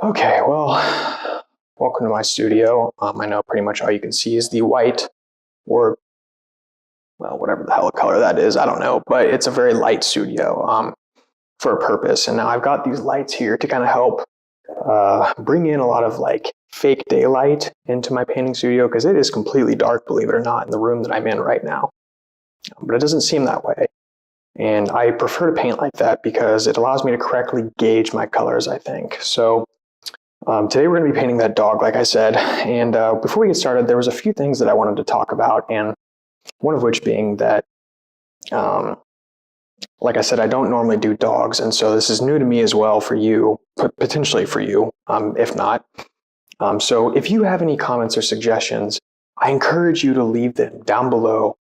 Okay, well, welcome to my studio. I know pretty much all you can see is the white, or, well, whatever the hell color that is, I don't know, but it's a very light studio for a purpose. And now I've got these lights here to kind of help bring in a lot of like fake daylight into my painting studio, because it is completely dark, believe it or not, in the room that I'm in right now. But it doesn't seem that way. And I prefer to paint like that because it allows me to correctly gauge my colors, I think. So today we're going to be painting that dog, like I said. And before we get started, there was a few things that I wanted to talk about, and one of which being that, like I said, I don't normally do dogs, and so this is new to me as well for you, potentially for you, if not. So if you have any comments or suggestions, I encourage you to leave them down below.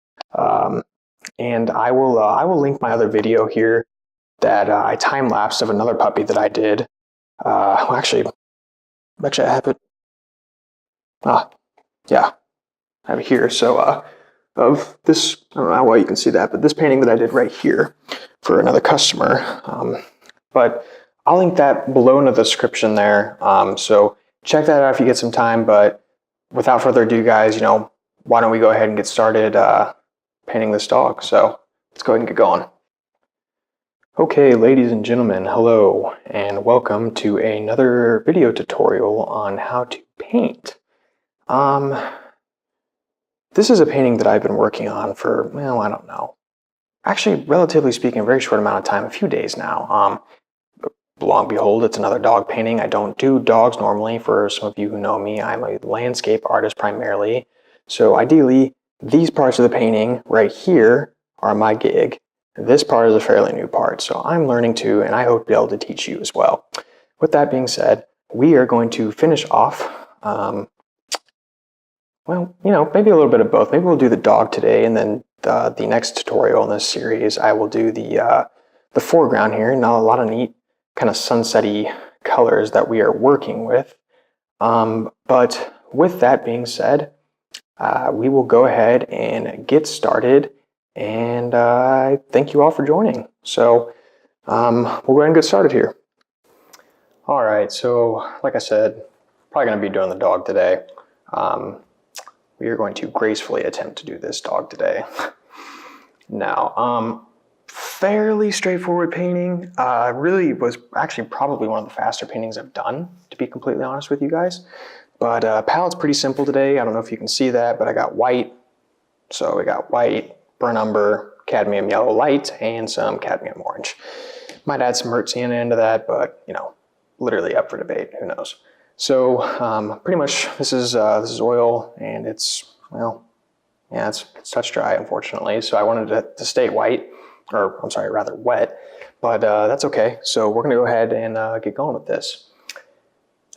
And I will link my other video here that I time-lapsed of another puppy that I did. Well, actually, I have it. Yeah, I have it here. So of this, I don't know how well you can see that, but this painting that I did right here for another customer. But I'll link that below in the description there. So check that out if you get some time. But without further ado, guys, why don't we go ahead and get started painting this dog? So let's go ahead and get going. Okay, ladies and gentlemen, hello, and welcome to another video tutorial on how to paint. This is a painting that I've been working on for, well, I don't know. Actually, relatively speaking, a very short amount of time, a few days now. Lo and behold, it's another dog painting. I don't do dogs normally. For some of you who know me, I'm a landscape artist primarily. So ideally, these parts of the painting right here are my gig. This part is a fairly new part, so I'm learning too, and I hope to be able to teach you as well. With that being said, we are going to finish off, well, maybe a little bit of both. Maybe we'll do the dog today, and then the next tutorial in this series, I will do the foreground here. Now, a lot of neat kind of sunsetty colors that we are working with. But with that being said, we will go ahead and get started. And I thank you all for joining. So we'll go ahead and get started here. All right, so like I said, probably going to be doing the dog today. We are going to gracefully attempt to do this dog today. Now, fairly straightforward painting. Really was actually probably one of the faster paintings I've done, to be completely honest with you guys. But palette's pretty simple today. I don't know if you can see that, but I got white. So we got white, burnt umber, cadmium yellow light, and some cadmium orange. Might add some burnt sienna into that, but literally up for debate. Who knows? So pretty much this is oil, and it's, well, yeah, it's touch dry, unfortunately. So I wanted it to stay white, or I'm sorry, rather wet, but that's okay. So we're gonna go ahead and get going with this.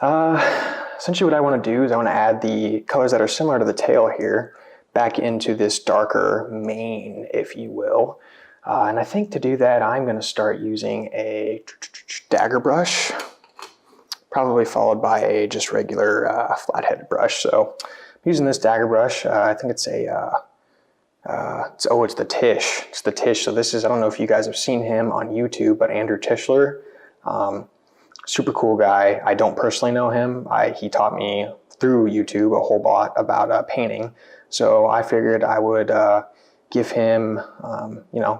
Essentially what I want to do is I want to add the colors that are similar to the tail here back into this darker mane, if you will. And I think to do that, I'm going to start using a dagger brush, probably followed by a just regular flat-headed brush. So I'm using this dagger brush. I think it's it's the Tish. It's the Tish. So this is, I don't know if you guys have seen him on YouTube, but Andrew Tischler. Super cool guy. I don't personally know him. He taught me through YouTube a whole lot about painting. So I figured I would give him,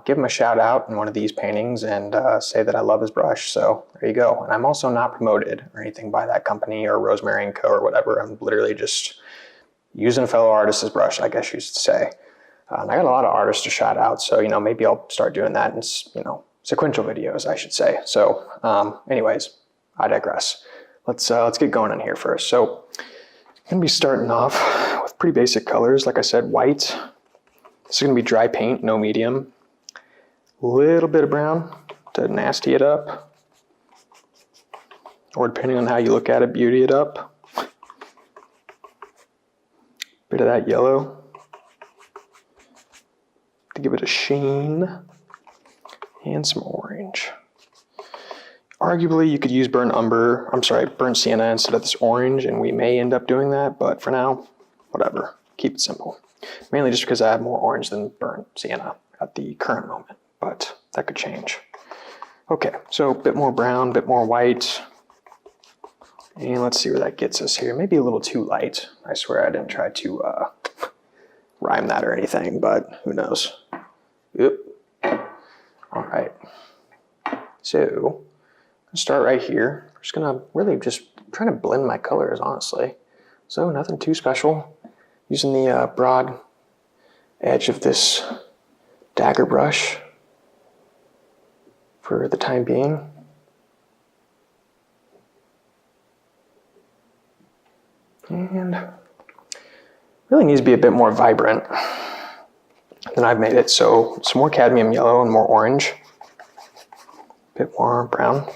give him a shout out in one of these paintings and say that I love his brush. So there you go. And I'm also not promoted or anything by that company or Rosemary & Co. or whatever. I'm literally just using a fellow artist's brush, I guess you should say. I got a lot of artists to shout out, so maybe I'll start doing that in sequential videos, I should say. So anyways, I digress. Let's get going in here first. So I'm gonna be starting off with pretty basic colors. Like I said, white. This is gonna be dry paint, no medium. A little bit of brown to nasty it up, or depending on how you look at it, beauty it up. Bit of that yellow to give it a sheen, and some orange. Arguably, you could use burnt sienna instead of this orange, and we may end up doing that, but for now, whatever. Keep it simple. Mainly just because I have more orange than burnt sienna at the current moment, but that could change. Okay, so a bit more brown, a bit more white, And let's see where that gets us here. Maybe a little too light. I swear I didn't try to rhyme that or anything, but who knows. Yep. All right. So I'll start right here. I'm just gonna really just trying to blend my colors, honestly. So nothing too special. Using the broad edge of this dagger brush for the time being. And really needs to be a bit more vibrant than I've made it. So some more cadmium yellow and more orange. A bit more brown,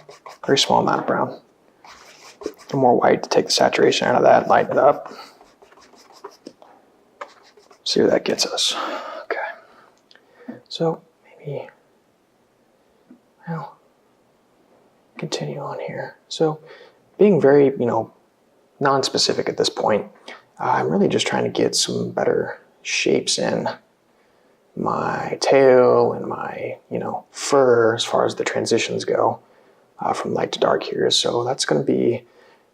very small amount of brown. A more white to take the saturation out of that, lighten it up. See where that gets us. Okay. So maybe, well, continue on here. So being very, non-specific at this point, I'm really just trying to get some better shapes in my tail and my, fur as far as the transitions go from light to dark here. So that's going to be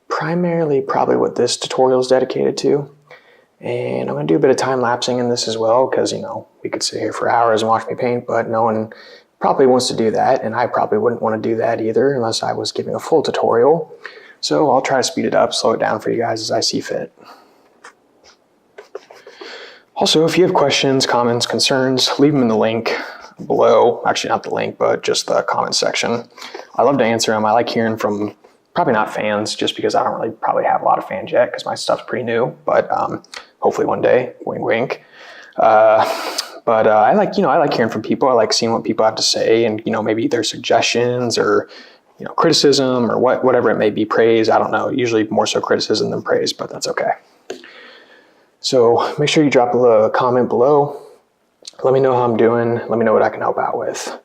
primarily probably what this tutorial is dedicated to. And I'm going to do a bit of time lapsing in this as well because, we could sit here for hours and watch me paint, but no one probably wants to do that. And I probably wouldn't want to do that either unless I was giving a full tutorial. So I'll try to speed it up, slow it down for you guys as I see fit. Also, if you have questions, comments, concerns, leave them in the link below. Actually, not the link, but just the comment section. I love to answer them. I like hearing from, probably not fans, just because I don't really probably have a lot of fans yet because my stuff's pretty new, but hopefully one day, wink, wink. But I like hearing from people. I like seeing what people have to say and, maybe their suggestions or, criticism or whatever it may be, praise. I don't know, usually more so criticism than praise, but that's okay. So make sure you drop a comment below. Let me know how I'm doing. Let me know what I can help out with.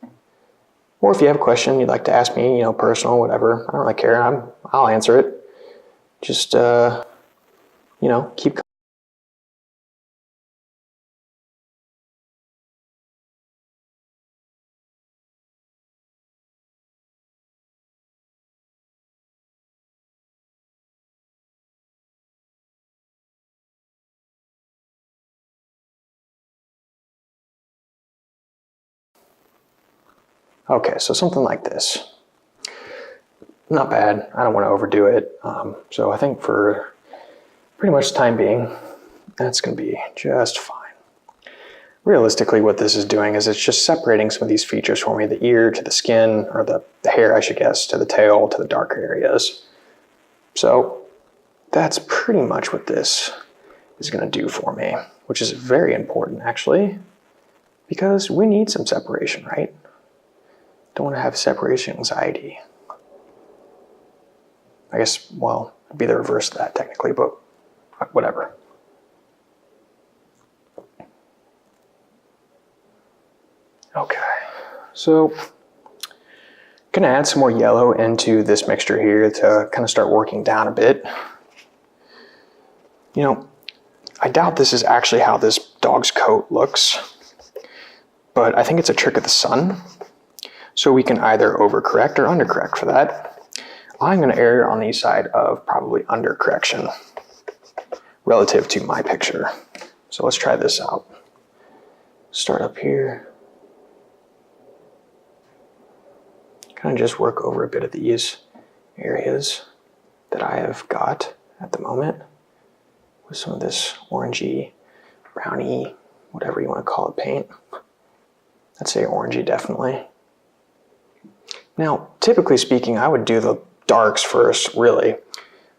Or if you have a question you'd like to ask me, personal, whatever, I don't really care. I'll answer it. Just, keep. Okay, so something like this. Not bad. I don't want to overdo it. So I think for pretty much the time being, that's going to be just fine. Realistically, what this is doing is it's just separating some of these features for me, the ear to the skin, or the hair, I should guess, to the tail, to the darker areas. So that's pretty much what this is going to do for me, which is very important, actually, because we need some separation, right? Don't want to have separation anxiety. I guess, well, it'd be the reverse of that technically, but whatever. Okay, so gonna add some more yellow into this mixture here to kind of start working down a bit. I doubt this is actually how this dog's coat looks, but I think it's a trick of the sun. So we can either overcorrect or undercorrect for that. I'm going to err on the side of probably undercorrection relative to my picture. So let's try this out. Start up here. Kind of just work over a bit of these areas that I have got at the moment with some of this orangey, browny, whatever you want to call it, paint. I'd say orangey definitely. Now, typically speaking, I would do the darks first, really,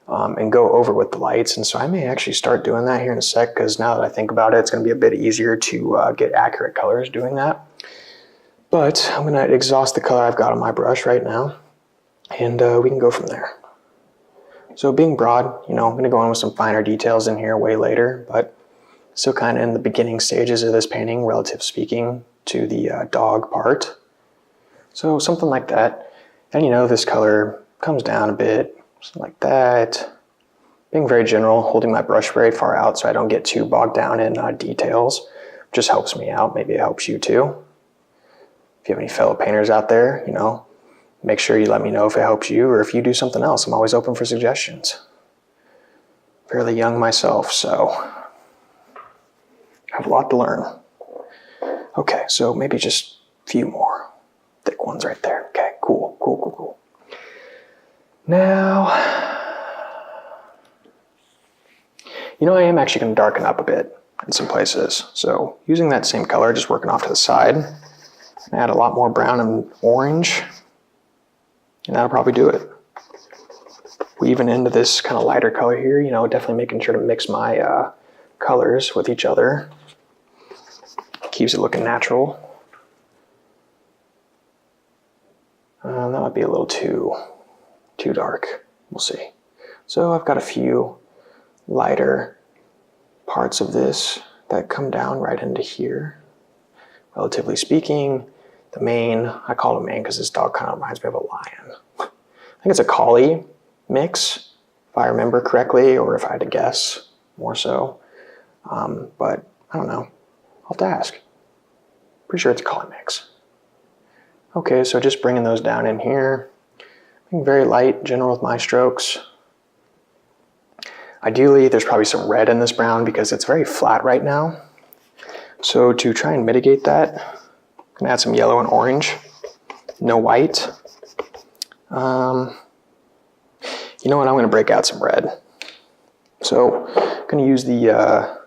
and go over with the lights. And so I may actually start doing that here in a sec, because now that I think about it, it's going to be a bit easier to get accurate colors doing that. But I'm going to exhaust the color I've got on my brush right now, and we can go from there. So being broad, I'm going to go in with some finer details in here way later, but still kind of in the beginning stages of this painting, relative speaking, to the dog part. So something like that. And this color comes down a bit, something like that. Being very general, holding my brush very far out so I don't get too bogged down in details. Just helps me out. Maybe it helps you too. If you have any fellow painters out there, make sure you let me know if it helps you or if you do something else. I'm always open for suggestions. Fairly young myself, so I have a lot to learn. Okay, so maybe just a few more thick ones right there. Okay, cool. Now, you know, I am actually going to darken up a bit in some places. So using that same color, just working off to the side, and add a lot more brown and orange, and that'll probably do it. Weaving into this kind of lighter color here, you know, definitely making sure to mix my colors with each other. Keeps it looking natural. That might be a little too dark. We'll see. So I've got a few lighter parts of this that come down right into here. Relatively speaking, the mane, I call it mane because this dog kind of reminds me of a lion. I think it's a collie mix, if I remember correctly, or if I had to guess more so. But I don't know. I'll have to ask. Pretty sure it's a collie mix. Okay, so just bringing those down in here. Being very light, gentle with my strokes. Ideally, there's probably some red in this brown because it's very flat right now. So to try and mitigate that, I'm gonna add some yellow and orange. No white. You know what, I'm gonna break out some red. So I'm gonna use the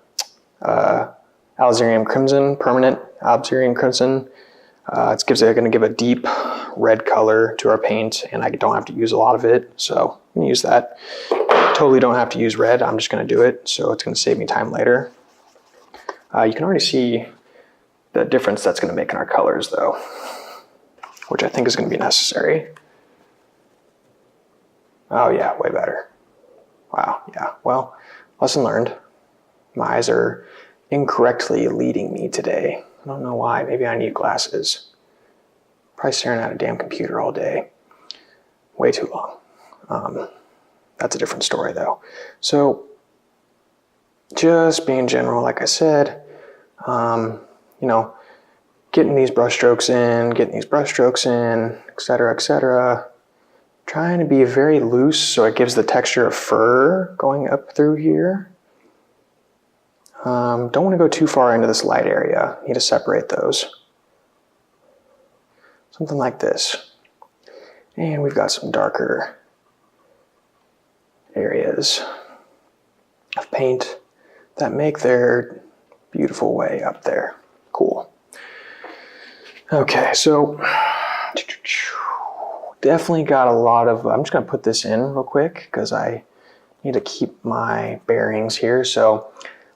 Alizarin Crimson, permanent Alizarin Crimson. It's gonna give a deep red color to our paint, and I don't have to use a lot of it, so I'm gonna use that. Totally don't have to use red, I'm just gonna do it, so it's gonna save me time later. You can already see the difference that's gonna make in our colors though, which I think is gonna be necessary. Oh yeah, way better. Wow, yeah, well, lesson learned. My eyes are incorrectly leading me today. I don't know why, maybe I need glasses. Probably staring at a damn computer all day. Way too long. That's a different story though. So, just being general, like I said, you know, getting these brush strokes in, etc. Trying to be very loose so it gives the texture of fur going up through here. Don't want to go too far into this light area. Need to separate those. Something like this. And we've got some darker areas of paint that make their beautiful way up there. Cool. Okay, so definitely got a lot of, I'm just gonna put this in real quick because I need to keep my bearings here. So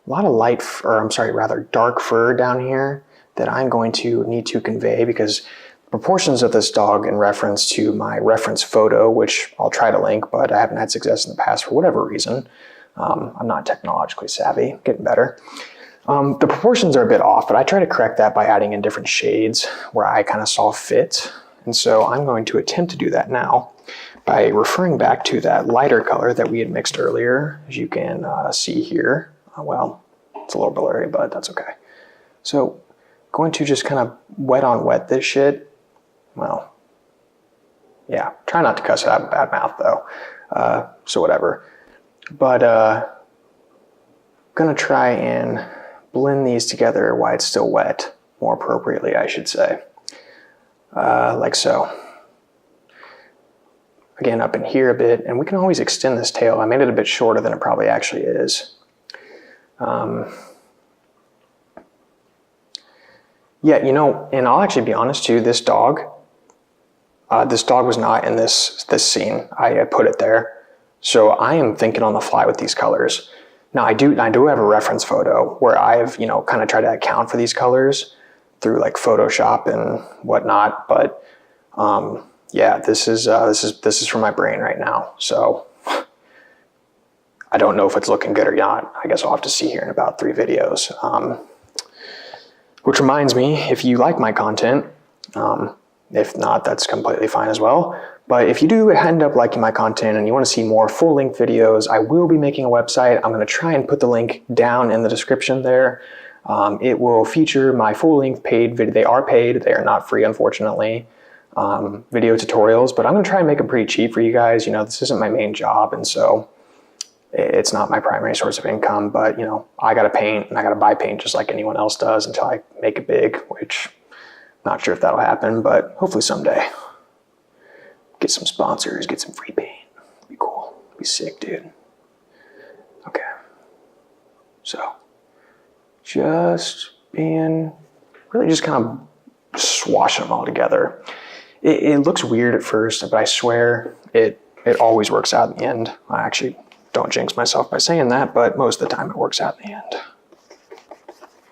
a lot of dark fur down here that I'm going to need to convey because proportions of this dog in reference to my reference photo, which I'll try to link, but I haven't had success in the past for whatever reason. I'm not technologically savvy, getting better. The proportions are a bit off, but I try to correct that by adding in different shades where I kind of saw fit. And so I'm going to attempt to do that now by referring back to that lighter color that we had mixed earlier, as you can see here. Well, it's a little blurry, but that's okay. So going to just kind of wet on wet this shit. Well, yeah, try not to cuss out of bad mouth though, so whatever. But gonna try and blend these together while it's still wet, more appropriately I should say, like so. Again, up in here a bit, and we can always extend this tail. I made it a bit shorter than it probably actually is. Yeah, you know, and I'll actually be honest too, this dog was not in this scene. I put it there. So I am thinking on the fly with these colors. Now I do have a reference photo where I've, you know, kind of tried to account for these colors through like Photoshop and whatnot, but yeah, this is from my brain right now. So I don't know if it's looking good or not. I guess I'll have to see here in about 3 videos. Which reminds me, if you like my content, if not, that's completely fine as well. But if you do end up liking my content and you want to see more full-length videos, I will be making a website. I'm going to try and put the link down in the description there. It will feature my full-length paid video. They are paid. They are not free, unfortunately. video tutorials, but I'm gonna try and make them pretty cheap for you guys. You know, this isn't my main job, and so it's not my primary source of income, but you know, I gotta paint and I gotta buy paint just like anyone else does until I make it big, which I'm not sure if that'll happen, but hopefully someday. Get some sponsors, get some free paint. Be cool, be sick, dude. Okay, so just being really just kind of swashing them all together. It looks weird at first, but I swear it always works out in the end. I actually don't jinx myself by saying that, but most of the time it works out in the end.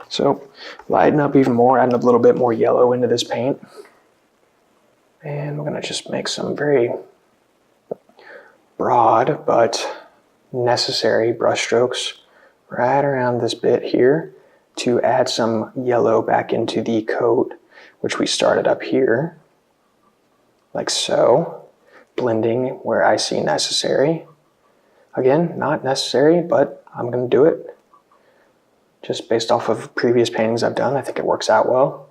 So lighten up even more, adding a little bit more yellow into this paint. And we're gonna just make some very broad but necessary brush strokes right around this bit here to add some yellow back into the coat, which we started up here, like so, blending where I see necessary. Again, not necessary, but I'm gonna do it. Just based off of previous paintings I've done, I think it works out well.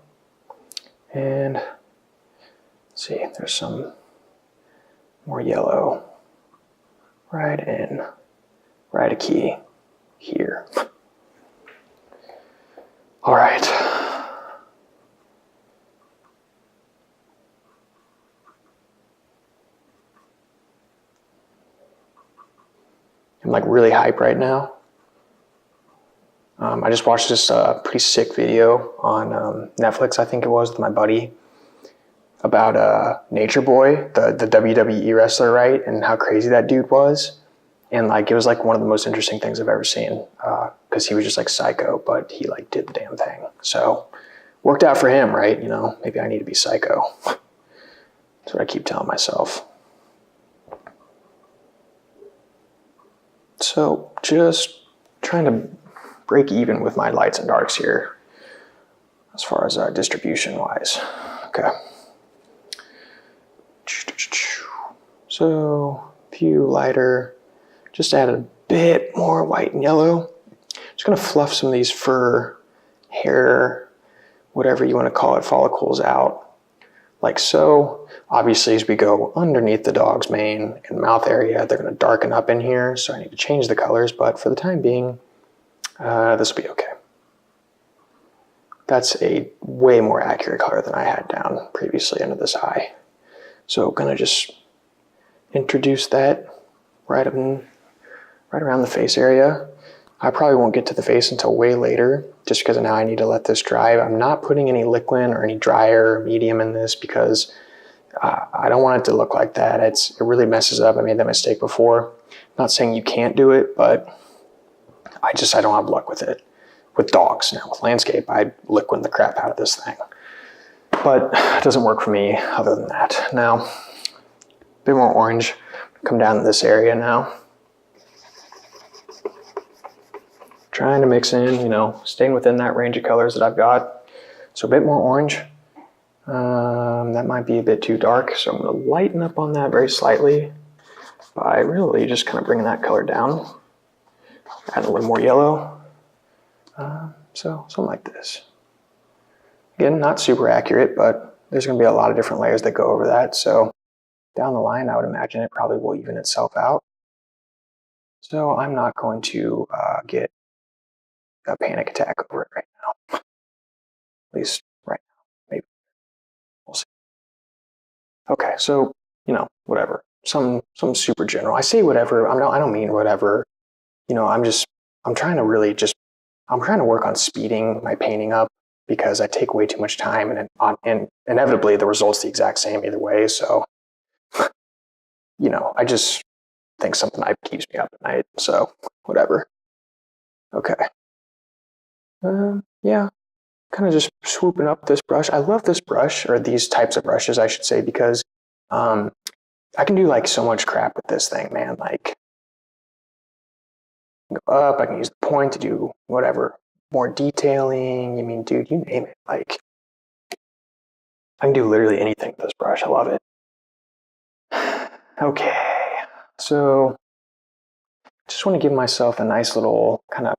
And let's see, there's some more yellow right in, right a key here. All right. I'm like really hype right now. I just watched this pretty sick video on Netflix, I think it was, with my buddy, about Nature Boy, the WWE wrestler, right? And how crazy that dude was. And like, it was like one of the most interesting things I've ever seen, because he was just like psycho, but he like did the damn thing. So worked out for him, right? You know, maybe I need to be psycho. That's what I keep telling myself. So just trying to break even with my lights and darks here as far as distribution wise. Okay. So a few lighter, just add a bit more white and yellow. Just gonna fluff some of these fur, hair, whatever you want to call it, follicles out, like so. Obviously, as we go underneath the dog's mane and mouth area, they're gonna darken up in here, so I need to change the colors, but for the time being, this will be okay. That's a way more accurate color than I had down previously under this eye. So gonna just introduce that right around the face area. I probably won't get to the face until way later, just because now I need to let this dry. I'm not putting any liquid or any dryer or medium in this because I don't want it to look like that. It really messes up. I made that mistake before. I'm not saying you can't do it, but I don't have luck with it. With dogs. Now with landscape, I liquid the crap out of this thing. But it doesn't work for me other than that. Now, a bit more orange. Come down to this area now. Trying to mix in, you know, staying within that range of colors that I've got. So a bit more orange. That might be a bit too dark, so I'm going to lighten up on that very slightly by really just kind of bringing that color down. Add a little more yellow. So something like this. Again, not super accurate, but there's going to be a lot of different layers that go over that. So down the line, I would imagine it probably will even itself out. So I'm not going to get a panic attack over it right now. At least right now, maybe. We'll see. Okay, so, you know, whatever. Some super general. I say whatever. I don't mean whatever. You know, I'm trying to work on speeding my painting up because I take way too much time, and inevitably the result's the exact same either way. So, you know, I just think something keeps me up at night. So, whatever. Okay. Yeah, kind of just swooping up this brush. I love this brush, or these types of brushes, I should say, because I can do like so much crap with this thing, man. Like, go up, I can use the point to do whatever, more detailing. I mean, dude, you name it. Like, I can do literally anything with this brush. I love it. Okay, so just want to give myself a nice little kind of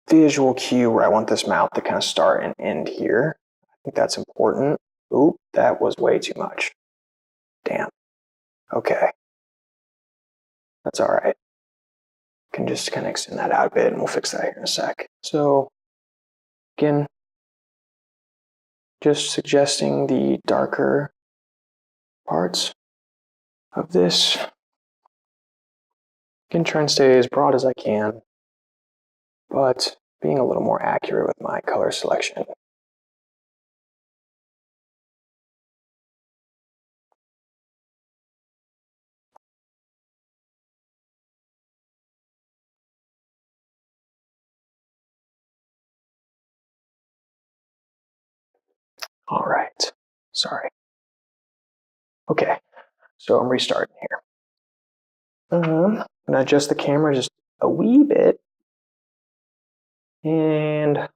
visual cue where I want this mouth to kind of start and end here. I think that's important. Oop, that was way too much. Damn. Okay. That's all right. Can just kind of extend that out a bit and we'll fix that here in a sec. So again, just suggesting the darker parts of this. Again, try and stay as broad as I can, but being a little more accurate with my color selection. All right, sorry. Okay, so I'm restarting here. I'm gonna adjust the camera just a wee bit, and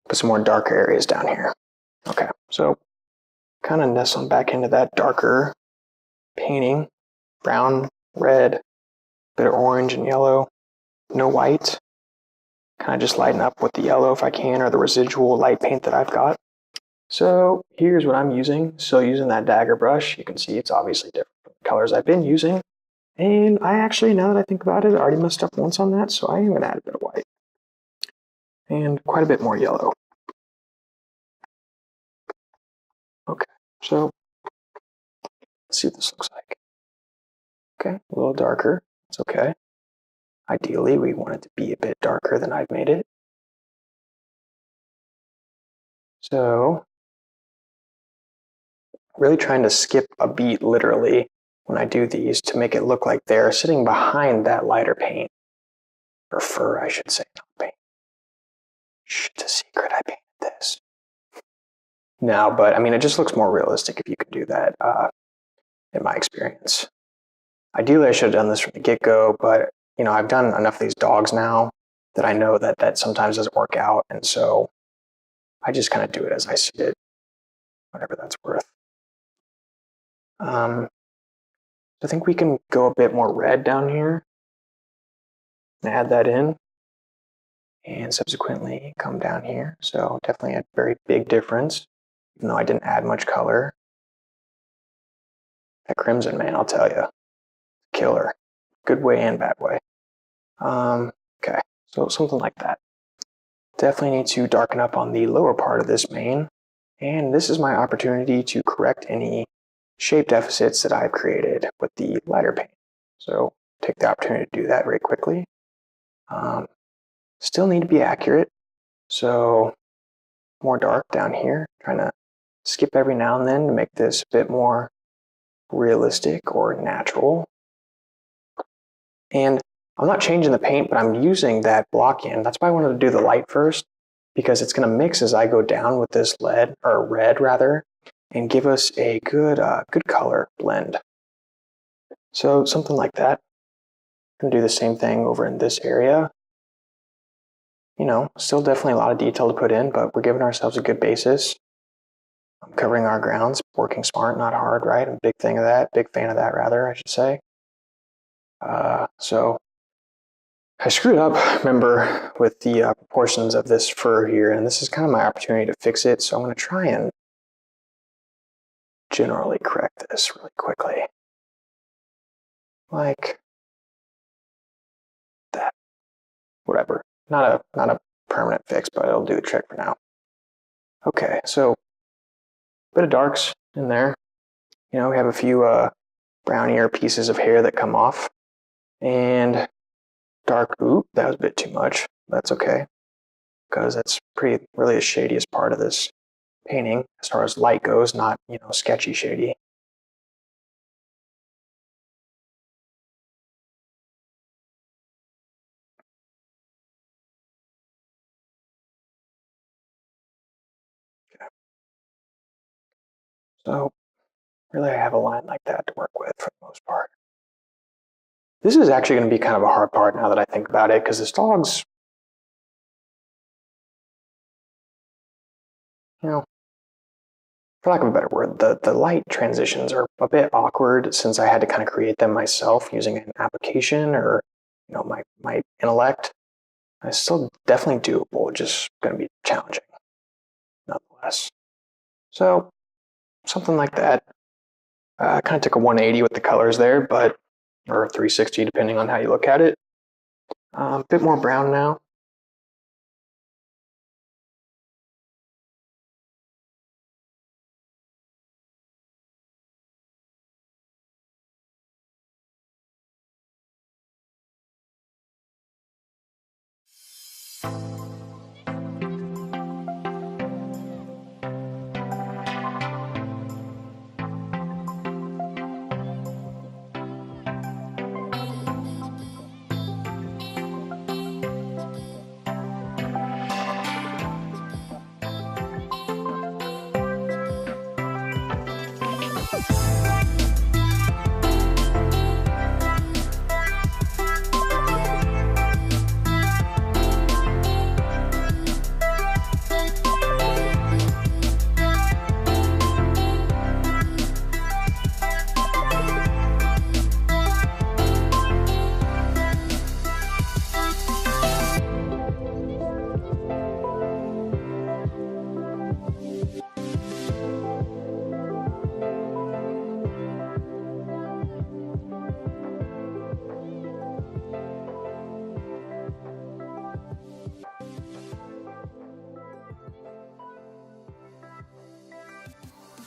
put some more darker areas down here. Okay, so kind of nestling back into that darker painting, brown, red, bit of orange and yellow, no white. Kind of just lighten up with the yellow if I can, or the residual light paint that I've got. So here's what I'm using. Still using that dagger brush. You can see it's obviously different from the colors I've been using. And I actually, now that I think about it, I already messed up once on that, so I am going to add a bit of white. And quite a bit more yellow. Okay, so let's see what this looks like. Okay, a little darker. It's okay. Ideally, we want it to be a bit darker than I've made it. So, really trying to skip a beat literally when I do these to make it look like they're sitting behind that lighter paint. Or fur, I should say, not paint. Shh, it's a secret, I painted this. No, but I mean, it just looks more realistic if you can do that, in my experience. Ideally, I should have done this from the get-go, but you know, I've done enough of these dogs now that I know that that sometimes doesn't work out, and so I just kind of do it as I see it, whatever that's worth. I think we can go a bit more red down here and add that in, and subsequently come down here. So definitely a very big difference, even though I didn't add much color. That crimson, man, I'll tell you, killer, good way and bad way. Okay, so something like that. Definitely need to darken up on the lower part of this mane, and this is my opportunity to correct any shape deficits that I've created with the lighter paint. So take the opportunity to do that very quickly. Still need to be accurate, so more dark down here, trying to skip every now and then to make this a bit more realistic or natural. And I'm not changing the paint, but I'm using that block in. That's why I wanted to do the light first, because it's going to mix as I go down with this red rather, and give us a good color blend. So something like that. I'm going to do the same thing over in this area. You know, still definitely a lot of detail to put in, but we're giving ourselves a good basis. I'm covering our grounds, working smart, not hard, right? I'm a big fan of that, rather, I should say. So I screwed up, remember, with the proportions of this fur here, and this is kind of my opportunity to fix it, so I'm going to try and generally correct this really quickly. Like that. Whatever. Not a permanent fix, but it'll do the trick for now. Okay, so a bit of darks in there. You know, we have a few brownier pieces of hair that come off. And dark, oop, that was a bit too much. That's okay, because that's really the shadiest part of this painting as far as light goes, not, you know, sketchy shady. Okay. So really I have a line like that to work with for the most part. This is actually going to be kind of a hard part now that I think about it, because this dog's, you know, for lack of a better word, the light transitions are a bit awkward since I had to kind of create them myself using an application or my intellect. It's still definitely doable, just going to be challenging nonetheless. So something like that. I kind of took a 180 with the colors there, but or 360 depending on how you look at it. A bit more brown now.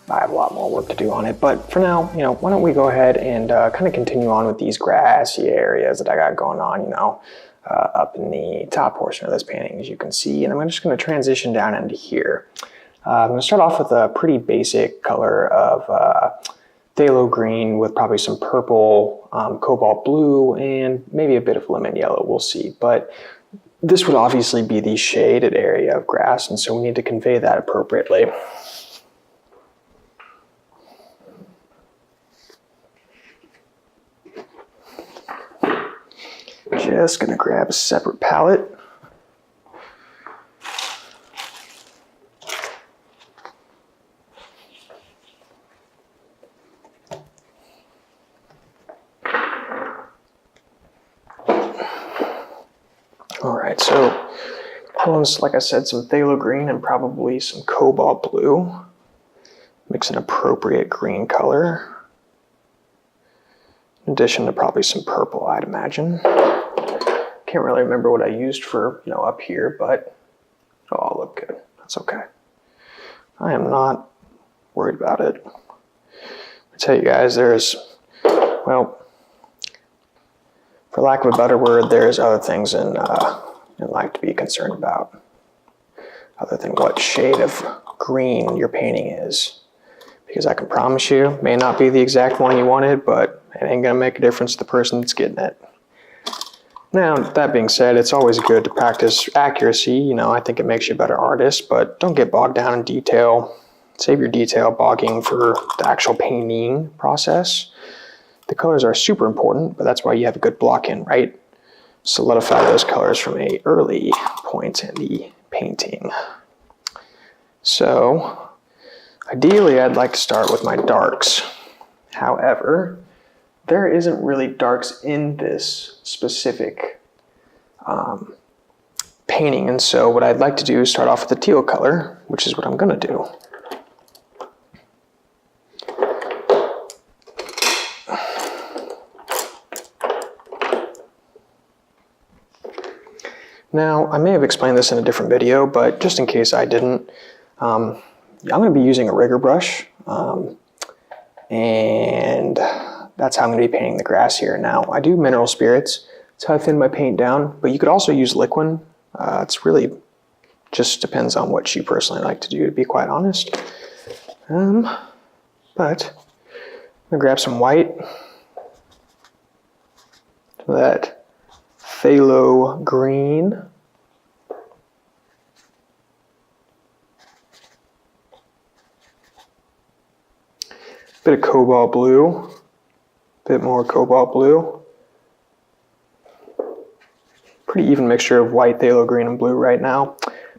I have a lot more work to do on it, but for now, why don't we go ahead and kind of continue on with these grassy areas that I got going on, up in the top portion of this painting, as you can see, and I'm just going to transition down into here. I'm going to start off with a pretty basic color of phthalo green with probably some purple, cobalt blue, and maybe a bit of lemon yellow, we'll see, but this would obviously be the shaded area of grass, and so we need to convey that appropriately. Just gonna grab a separate palette. All right, so pulling, like I said, some phthalo green and probably some cobalt blue. Mix an appropriate green color. In addition to probably some purple, I'd imagine. Can't really remember what I used for, up here, but it'll all look good. That's okay. I am not worried about it. I tell you guys, well, for lack of a better word, there's other things in life to be concerned about, other than what shade of green your painting is. Because I can promise you, it may not be the exact one you wanted, but it ain't gonna make a difference to the person that's getting it. Now, that being said, it's always good to practice accuracy. I think it makes you a better artist, but don't get bogged down in detail. Save your detail bogging for the actual painting process. The colors are super important, but that's why you have a good block in, right? Solidify those colors from an early point in the painting. So, ideally, I'd like to start with my darks. However, there isn't really darks in this specific painting, and so what I'd like to do is start off with the teal color, which is what I'm going to do. Now, I may have explained this in a different video, but just in case I didn't, I'm going to be using a rigger brush, and that's how I'm going to be painting the grass here. Now, I do mineral spirits. That's how I thin my paint down, but you could also use liquid. It's really just depends on what you personally like to do, to be quite honest. But I'm going to grab some white. That phthalo green. Bit of cobalt blue. Bit more cobalt blue. Pretty even mixture of white, phthalo green, and blue right now.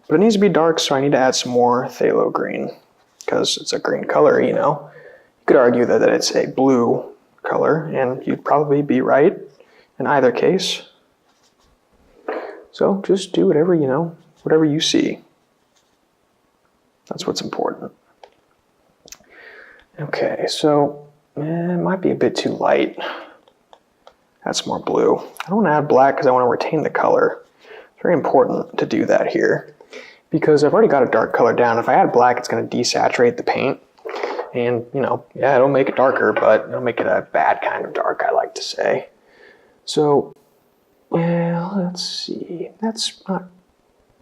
But it needs to be dark, so I need to add some more phthalo green because it's a green color, You could argue that it's a blue color, and you'd probably be right in either case. So just do whatever, whatever you see. That's what's important. Okay, so it might be a bit too light. That's more blue. I don't want to add black because I want to retain the color. It's very important to do that here because I've already got a dark color down. If I add black, it's going to desaturate the paint. And, yeah, it'll make it darker, but it'll make it a bad kind of dark, I like to say. So, well, let's see. That's not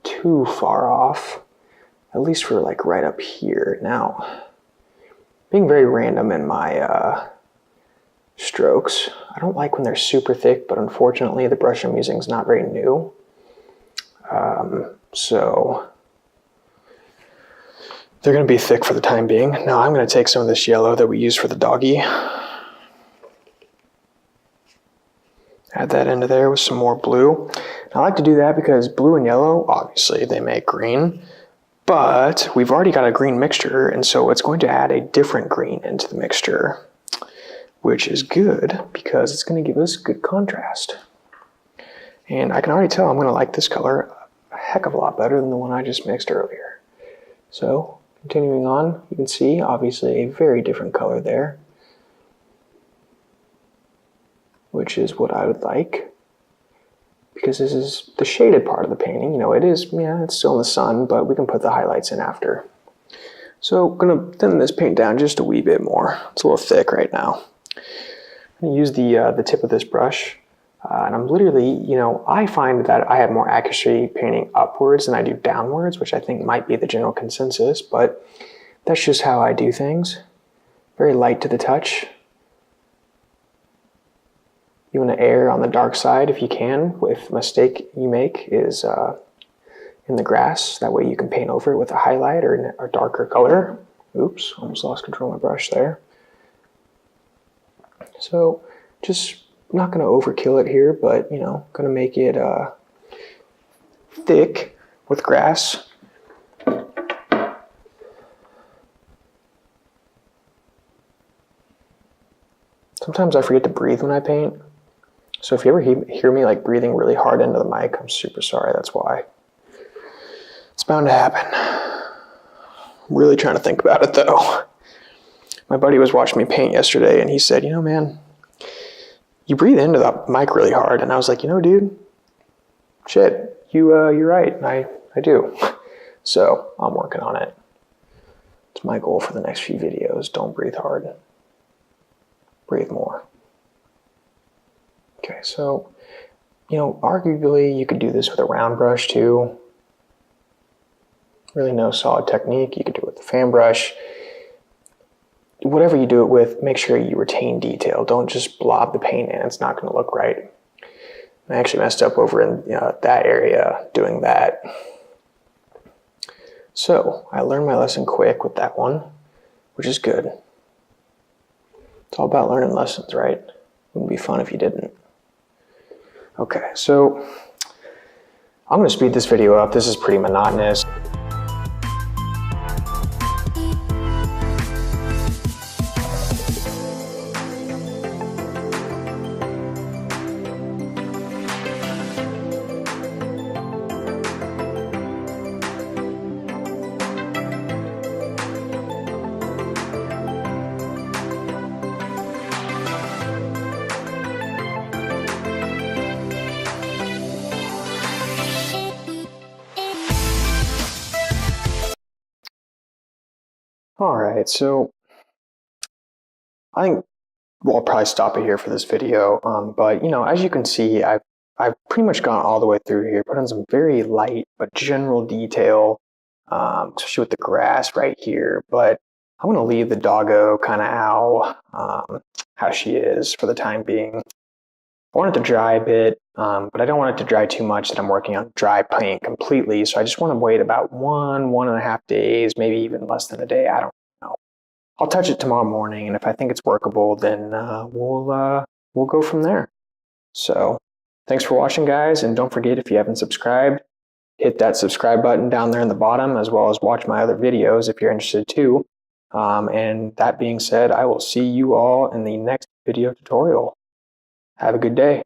too far off, at least for like right up here. Now, being very random in my strokes. I don't like when they're super thick, but unfortunately the brush I'm using is not very new. So they're going to be thick for the time being. Now I'm going to take some of this yellow that we use for the doggy. Add that into there with some more blue. I like to do that because blue and yellow, obviously they make green, but we've already got a green mixture, and so it's going to add a different green into the mixture, which is good because it's going to give us good contrast. And I can already tell I'm going to like this color a heck of a lot better than the one I just mixed earlier. So continuing on, you can see obviously a very different color there, which is what I would like because this is the shaded part of the painting. It is, it's still in the sun, but we can put the highlights in after. So I'm going to thin this paint down just a wee bit more. It's a little thick right now. I'm going to use the tip of this brush, and I'm literally, I find that I have more accuracy painting upwards than I do downwards, which I think might be the general consensus, but that's just how I do things. Very light to the touch. You want to err on the dark side if you can. If a mistake you make is in the grass, that way you can paint over it with a highlight or a darker color. Oops, almost lost control of my brush there. So just not going to overkill it here, but going to make it thick with grass. Sometimes I forget to breathe when I paint. So if you ever hear me like breathing really hard into the mic, I'm super sorry, that's why. It's bound to happen. I'm really trying to think about it though. My buddy was watching me paint yesterday and he said, man, you breathe into the mic really hard. And I was like, dude, shit, you're right. I do. So I'm working on it. It's my goal for the next few videos. Don't breathe hard. Breathe more. Okay, so, arguably you could do this with a round brush too. Really no solid technique. You could do it with a fan brush. Whatever you do it with, make sure you retain detail. Don't just blob the paint in. It's not going to look right. I actually messed up over in that area doing that. So I learned my lesson quick with that one, which is good. It's all about learning lessons, right? It wouldn't be fun if you didn't. Okay, so I'm going to speed this video up. This is pretty monotonous. All right, so I think I'll probably stop it here for this video. But as you can see, I've pretty much gone all the way through here, put in some very light but general detail, especially with the grass right here. But I'm gonna leave the doggo kind of how she is for the time being. I want it to dry a bit, but I don't want it to dry too much that I'm working on dry paint completely. So I just want to wait about 1.5 days, maybe even less than a day. I don't know. I'll touch it tomorrow morning, and if I think it's workable, then we'll go from there. So thanks for watching, guys, and don't forget, if you haven't subscribed, hit that subscribe button down there in the bottom, as well as watch my other videos if you're interested too. And that being said, I will see you all in the next video tutorial. Have a good day.